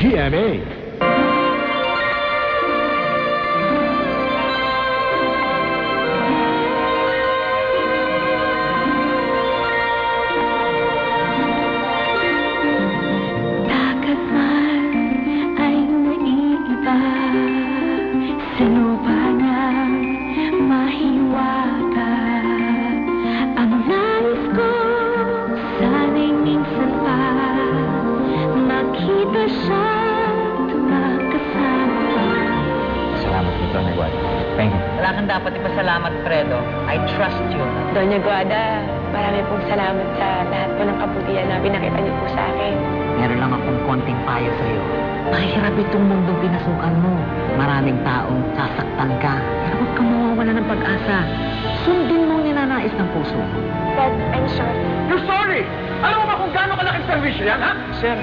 GMA. Wala kang dapat ipasalamat, Fredo. I trust you. Doña Guada, marami pong salamat sa lahat po ng kabutihan na pinakita niyo po sa akin. Meron lang akong konting payo sa'yo. Mahirap itong mundong pinasukan mo. Maraming taong sasaktan ka. Pero huwag kang mawawala ng pag-asa. Sundin mo ang ninanais ng puso mo. Dad, I'm sorry. You're sorry! Alam mo ba kung gaano kalaking servisyo yan, ha? Sir,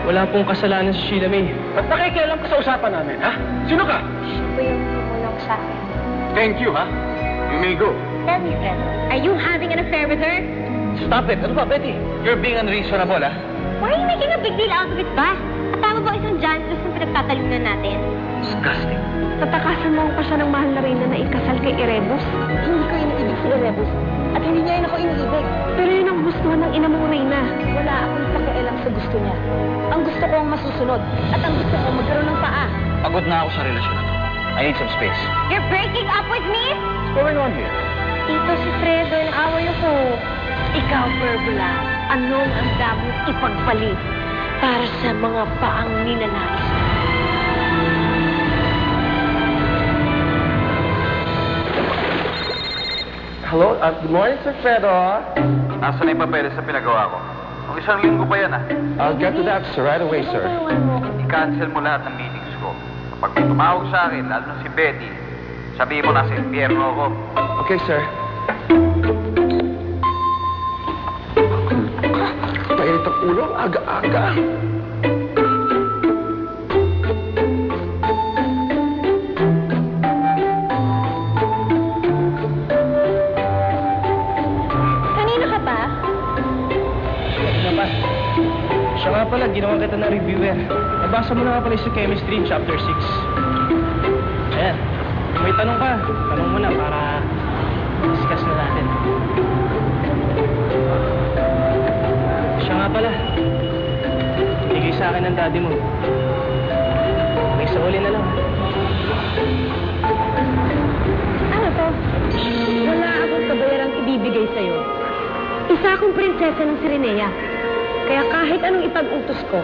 wala pong kasalanan si Sheila May. At nakikialam ka sa usapan namin, ha? Sino ka? Siya po yung tumulong sa akin. Thank you, ha? You may go. Tell me, Fred, are you having an affair with her? Stop it! Ano ba, Betty? You're being unreasonable, ha? Why are you making a big deal out of it ba? At tama ba isang Janus yung pinagtatalunan natin? Disgusting. Tatakasan mo pa siya ng mahal na Reyna na ikasal kay Erebus? Hindi ko iniibig si Erebus. At hindi niya yun ako iniibig. Pero yun ang gusto ng ina mong Reyna. Wala akong pakialam sa gusto niya. Ang gusto ko ang masusunod. At ang gusto ko magkaroon ng paa. Pagod na ako sa relasyon na to. I need some space. You're breaking up with me? What's going on here? Tito si Fredo, naaway ako. Ikaw, Pergola, anong handa mong ipagpalit para sa mga paang ninanais mo? Hello? Good morning, Sir Fredo. Nasaan na yung papeles na pinagawa ko? Kung isang linggo pa yan, I'll get to that, sir, right away, sir. I-cancel mo lahat ng meetings ko. Kapag may tumawag sa akin, lalo na si Betty, sabihin mo nasa impyerno ako. Okay, sir. Mainit ang ulo, aga-aga. Kanina ka pa? Ano ba? Siya nga pala, ginawa kita ng reviewer. Nabasa mo na nga pala sa chemistry, chapter 6. Ayan. Kung may tanong ka, tanong mo na para discuss na natin. Siya nga pala. Bigay sa akin ng daddy mo. May sa uli na lang. Ano to? Wala akong kabayarang ibibigay sa'yo. Isa akong prinsesa ng Sirenea. Kaya kahit anong ipag-utos ko,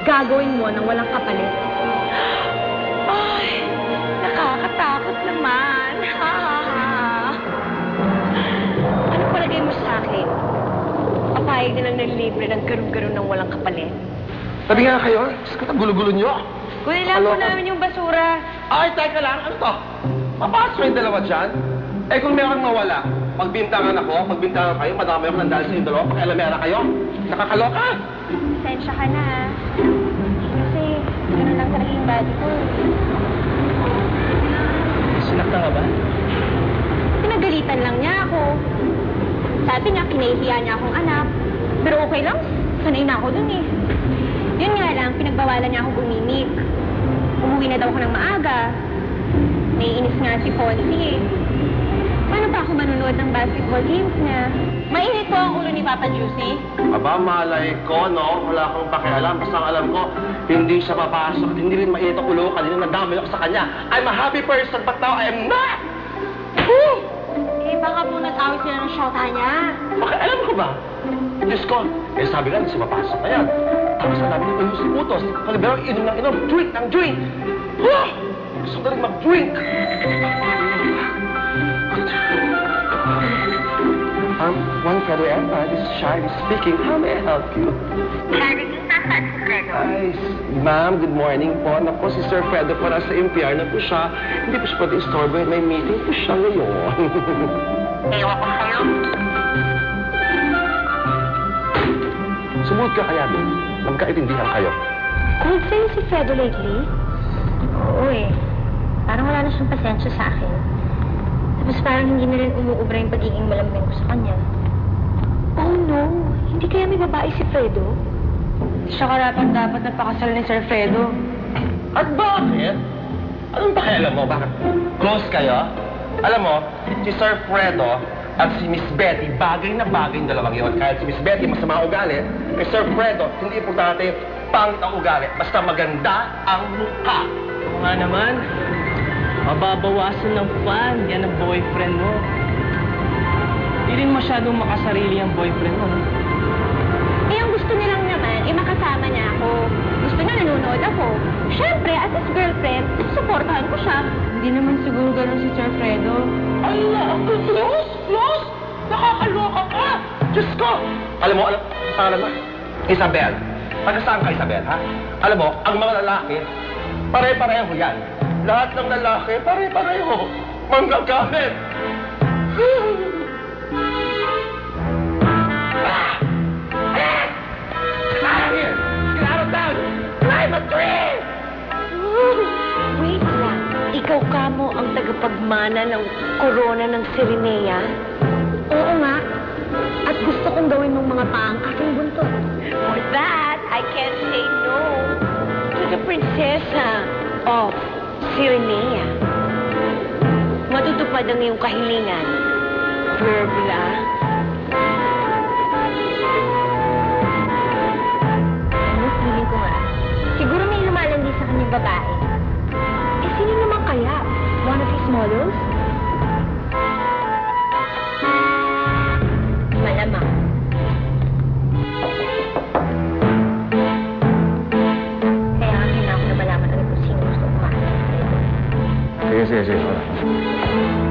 gagawin mo nang walang kapalit. Ay, nakakatakot naman. Ha, ha, ha. Ano palagay mo sa akin? Papayag na lang ng libre ng garong-garong ng walang kapalit. Sabi nga kayo, ang gulo-gulo nyo. Kunin lang po namin yung basura. Ay, teka lang, ano to? Papasok yung dalawa dyan? Eh kung meron mawala, pagbintangan ako, pagbintangan kayo, madami ako ng dahil sa yung dalawa, pag-alamera kayo, nakakaloka. Sensya ka na. Kasi gano'n lang talaga yung body ko. Sinaktan ka ba? Pinagalitan lang niya ako. Sabi niya, kinahihiya niya akong anak. Pero okay lang, sanay na ako dun eh. Yun nga lang, pinagbawalan niya akong umimik. Umuwi na daw ako ng maaga. Naiinis nga si Fonzie eh. Paano pa ako manunood ng basketball games niya? Mainit po ang ulo ni Papa Juicy. Aba, malay ko, no? Wala akong pakialam. Basta ang alam ko, hindi siya papasok at hindi rin mainit ang ulo. Kanina nadamay ako sa kanya. I'm a happy person, but now I am not! Woo! Eh, baka po natawid sila ng shota niya. Pakialam ko ba? Diyos ko, eh sabi nga, hindi siya papasok na yan. Tapos ang dami ng si Putos. Kalibero, inom ng inom, drink ng drink! Woo! Gusto ko rin mag-drink! Juan Carueta, this is Shari speaking. How may I help you? Shari, nasaan si Fredo? Ay, ma'am, good morning po. Naku, si Sir Fredo po nasa impyerno po siya. Hindi po siya pwede istorbo. May meeting po siya ngayon. Ewan ko sa'yo. Sumunod ka kaya doon. Magkaintindihan kayo. Cold sa'yo si Fredo lately? Oo eh. Parang wala na siyang pasensya sa akin. Tapos parang hindi na rin umuubra yung pagiging malambing ko sa kanya. Oh no! Hindi kaya may babae si Fredo? Siya karapat-dapat na pakasal ni Sir Fredo. At bakit? Anong pakialam mo? Bakit? Close kayo? Alam mo, si Sir Fredo at si Miss Betty, bagay na bagay yung dalawang yun. Kahit si Miss Betty masama ugali, kay Sir Fredo, hindi importante pangit ang ugali. Basta maganda ang mukha. Oo nga naman. Mababawasan ng fan. Yan ang boyfriend mo. Hindi rin masyadong makasarili ang boyfriend mo, no? Eh, ang gusto nilang naman, makasama niya ako. Gusto niya nanonood ako. Siyempre, as his girlfriend, supportahan ko siya. Hindi naman siguro ganun si Sir Fredo. Ala, ang close! Close! Nakakaloka ka! Diyos ko! Alam mo, alam mo, Isabel. Taga saan ka, Isabel, ha? Alam mo, ang mga lalaki, pare-pareho yan. Lahat ng lalaki, pare-pareho. Manggagamit. Wait lang. Ikaw ka mo ang tagapagmana ng korona ng Sirenea? Oo nga. At gusto kong gawin mong mga paang aking buntot. For that, I can't say no to the prinsesa of Sirenea. Matutupad ang iyong kahilingan, Verbla. Ano, feeling ko nga. Siguro may lumalandi sa kanyang babae. Eh, sino naman kaya? One of his models? Malamang. Kaya kami na ako na malaman ano kung sino gusto ko. Sige.